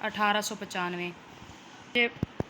1895۔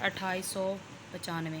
2895۔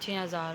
6000